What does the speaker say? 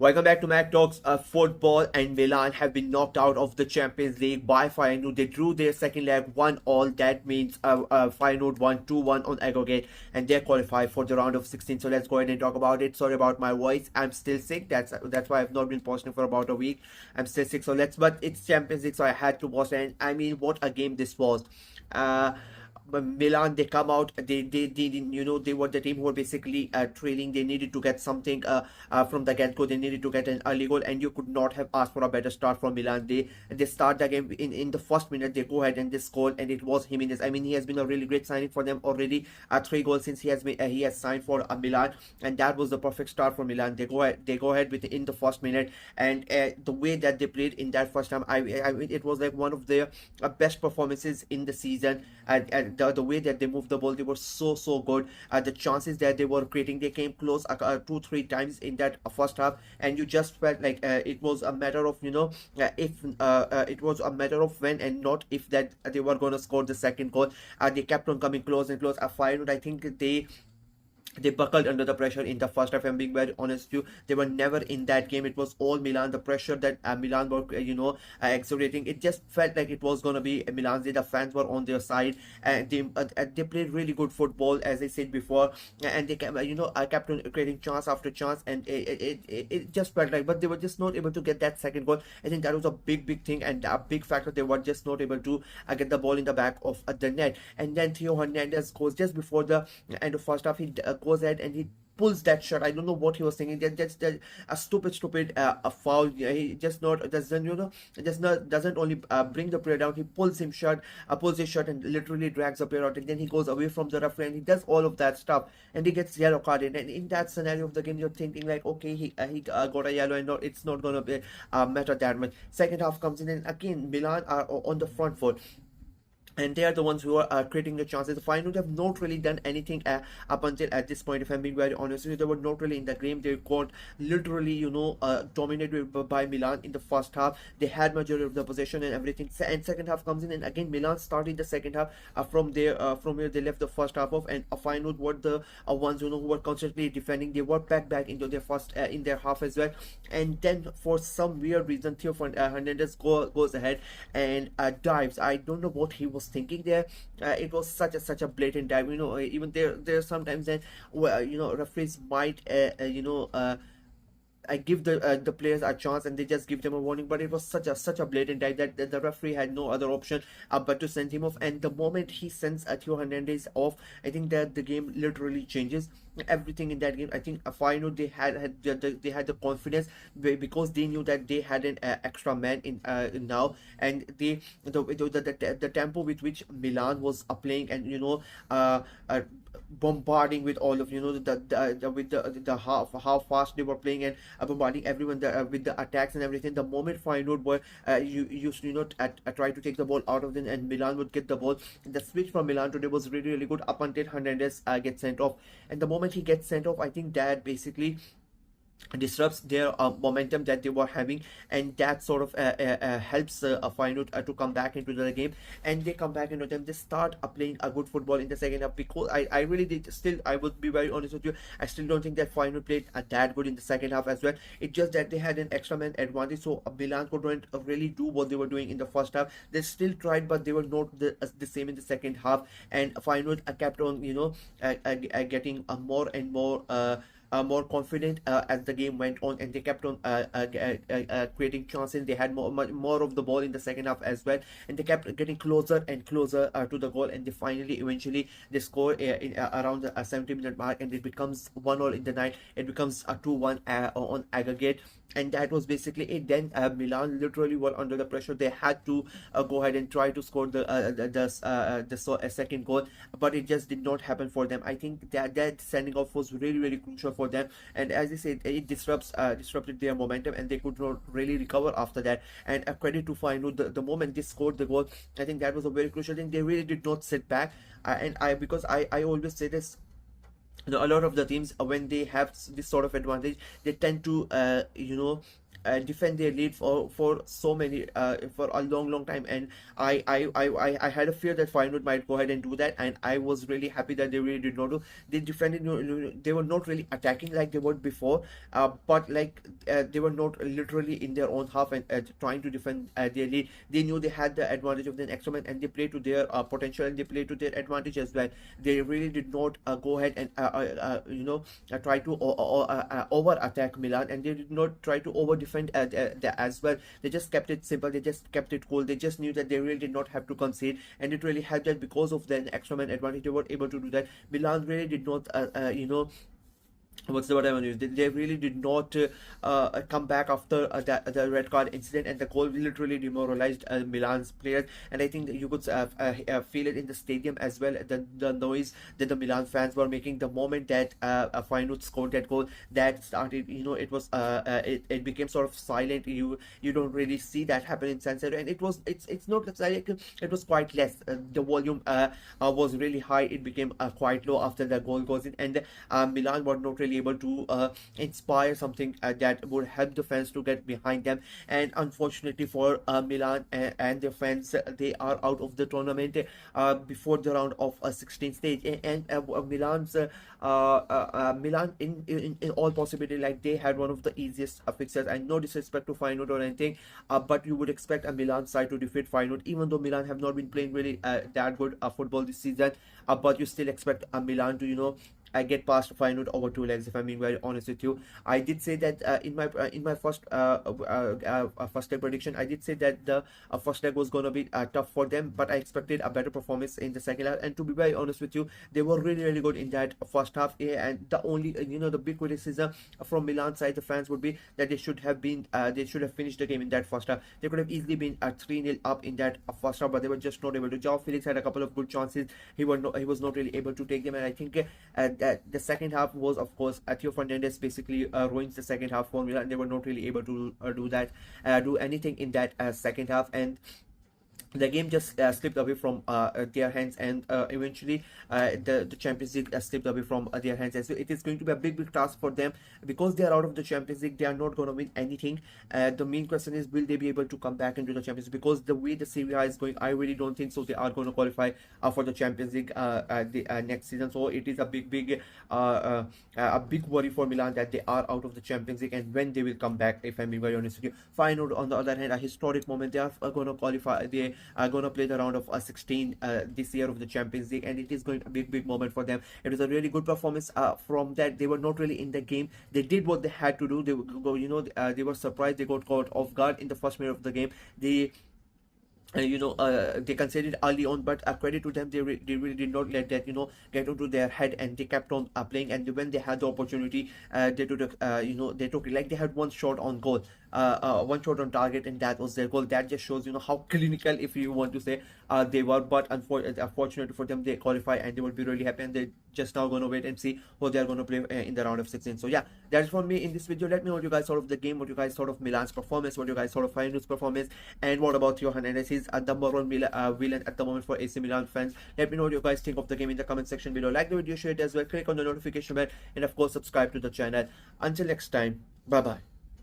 Welcome back to Mac Talks. Football and Milan have been knocked out of the Champions League by Feyenoord. They drew their second leg 1-1. That means Feyenoord won 2-1 on aggregate, and they qualified for the round of 16. So let's go ahead and talk about it. Sorry about my voice. I'm still sick. That's why I've not been posting for about a week. I'm still sick. But it's Champions League, so I had to post. And I mean, what a game this was. But Milan, they come out, they were the team who were basically trailing. They needed to get something from the get-go. They needed to get an early goal, and you could not have asked for a better start from Milan. They start the game in the first minute. They go ahead and they score, and it was Jimenez. I mean, he has been a really great signing for them already. 3 goals since he has signed for Milan, and that was the perfect start for Milan. They go ahead with in the first minute, and the way that they played in that first time, I mean, it was like one of their best performances in the season. And the way that they moved the ball, they were so good. The chances that they were creating, they came close 2-3 times in that first half, and you just felt like it was a matter of if it was a matter of when and not if that they were going to score the second goal. They kept on coming close and close. Feyenoord, I think they buckled under the pressure in the first half. I'm being very honest with you, they were never in that game. It was all Milan. The pressure that Milan were exerting, it just felt like it was going to be Milan's. The fans were on their side, and they played really good football, as I said before, and they kept I kept on creating chance after chance, and it just felt like, but they were just not able to get that second goal. I think that was a big thing and a big factor. They were just not able to get the ball in the back of the net. And then Theo Hernandez goes just before the end of first half. He goes ahead and he pulls that shot. I don't know what he was thinking. That's a stupid a foul. He just not doesn't just not doesn't only bring the player down. He pulls his shot and literally drags the player out. And then he goes away from the referee and he does all of that stuff, and he gets yellow carded. And in that scenario of the game, you're thinking like, okay, he got a yellow, and not it's not gonna be matter that much. Second half comes in, and again Milan are on the front foot, and they are the ones who are creating the chances. The Feyenoord have not really done anything up until at this point. If I'm being very honest with you, they were not really in the game. They got literally, dominated by Milan in the first half. They had majority of the possession and everything. And second half comes in, and again Milan started the second half from where they left the first half of. And Feyenoord were the ones who were constantly defending. They were back into their first in their half as well. And then for some weird reason, Theo Hernandez goes ahead and dives. I don't know what he was thinking there. It was such a blatant dive. Even there sometimes then where referees might I give the players a chance and they just give them a warning, but it was such a blatant dive that the referee had no other option but to send him off. And the moment he sends Theo Hernandez off, I think that the game literally changes. Everything in that game, I think Feyenoord, they had the confidence because they knew that they had an extra man in now, and the tempo with which Milan was playing, and bombarding with all of with the how fast they were playing, and bombarding everyone with the attacks and everything. The moment Feyenoord were used to try to take the ball out of them, and Milan would get the ball. The switch from Milan today was really good up until Hernandez gets sent off. And the moment he gets sent off, I think that basically disrupts their momentum that they were having, and that sort of helps Feyenoord to come back into the game. And they come back into them. They start playing a good football in the second half, because I really did still, I would be very honest with you, I still don't think that Feyenoord played that good in the second half as well. It's just that they had an extra man advantage, so Milan couldn't really do what they were doing in the first half. They still tried, but they were not the same in the second half. And Feyenoord kept on getting more and more confident as the game went on, and they kept on creating chances. They had more of the ball in the second half as well, and they kept getting closer and closer to the goal. And they eventually they score in around the 70-minute mark, and it becomes 1-1 in the night. It becomes a 2-1 on aggregate. And that was basically it. Then Milan literally were under the pressure. They had to go ahead and try to score the second goal, but it just did not happen for them. I think that sending off was really crucial for them, and as I said, it disrupted their momentum, and they could not really recover after that. And credit to Feyenoord, the moment they scored the goal, I think that was a very crucial thing. They really did not sit back, because I always say this, a lot of the teams, when they have this sort of advantage, they tend to defend their lead for so many for a long time, and I had a fear that Feyenoord might go ahead and do that, and I was really happy that they really did not do. They defended, they were not really attacking like they were before, but like they were not literally in their own half and trying to defend their lead. They knew they had the advantage of the extra man, and they played to their potential, and they played to their advantage as well. They really did not go ahead and try to over attack Milan, and they did not try to over defend as well. They just kept it simple, they just kept it cool. They just knew that they really did not have to concede, and it really helped that because of the extra man advantage they were able to do that. Milan really did not what's the word I want to use? They really did not come back after the red card incident, and the goal literally demoralized Milan's players. And I think that you could feel it in the stadium as well. The noise that the Milan fans were making the moment that Feyenoord scored that goal, that started. It was it became sort of silent. You don't really see that happen in San Siro, and it's not like it was quite less. The volume was really high. It became quite low after the goal goes in, and Milan were not really able to inspire something that would help the fans to get behind them. And unfortunately for Milan and their fans, they are out of the tournament before the round of 16 stage. And Milan in all possibility, like, they had one of the easiest fixtures. And no disrespect to Feyenoord or anything, but you would expect a Milan side to defeat Feyenoord, even though Milan have not been playing really that good football this season. But you still expect Milan to I get past Feyenoord over two legs, if I'm being very honest with you. I did say that in my first leg prediction, I did say that the first leg was going to be tough for them, but I expected a better performance in the second half. And to be very honest with you, they were really good in that first half. And the only the big criticism from Milan side, the fans, would be that they should have finished the game in that first half. They could have easily been 3-0 up in that first half, but they were just not able to. Joao Felix had a couple of good chances. He was not really able to take them, and I think the second half was, of course, Theo Fernandez basically ruins the second half for Milan. They were not really able to do anything in that second half, and the game just slipped away from their hands, and eventually the Champions League slipped away from their hands as well. It is going to be a big task for them because they are out of the Champions League. They are not going to win anything. The main question is, will they be able to come back into the Champions League? Because the way the Serie A is going, I really don't think so they are going to qualify for the Champions League next season. So it is a big worry for Milan that they are out of the Champions League, and when they will come back, if I'm being very honest with you. Feyenoord, on the other hand, a historic moment. They are going to qualify. They are going to play the round of 16 this year of the Champions League, and it is going to be a big moment for them. It was a really good performance from that. They were not really in the game. They did what they had to do. They were surprised. They got caught off guard in the first minute of the game. They conceded early on, but credit to them, they really did not let that get into their head, and they kept on playing. And when they had the opportunity, they took it. Like, they had one shot on goal, one shot on target, and that was their goal. That just shows how clinical, if you want to say, they were. But unfortunately for them, they qualify, and they would be really happy, and they're just now going to wait and see who they are going to play in the round of 16. So yeah, that's for me in this video. Let me know what you guys thought of the game, what you guys thought of Milan's performance, what you guys thought of Feyenoord's performance, and what about Theo Hernandez? He's the number one villain at the moment for AC Milan fans. Let me know what you guys think of the game in the comment section below. Like the video, share it as well, click on the notification bell, and of course subscribe to the channel. Until next time, bye bye.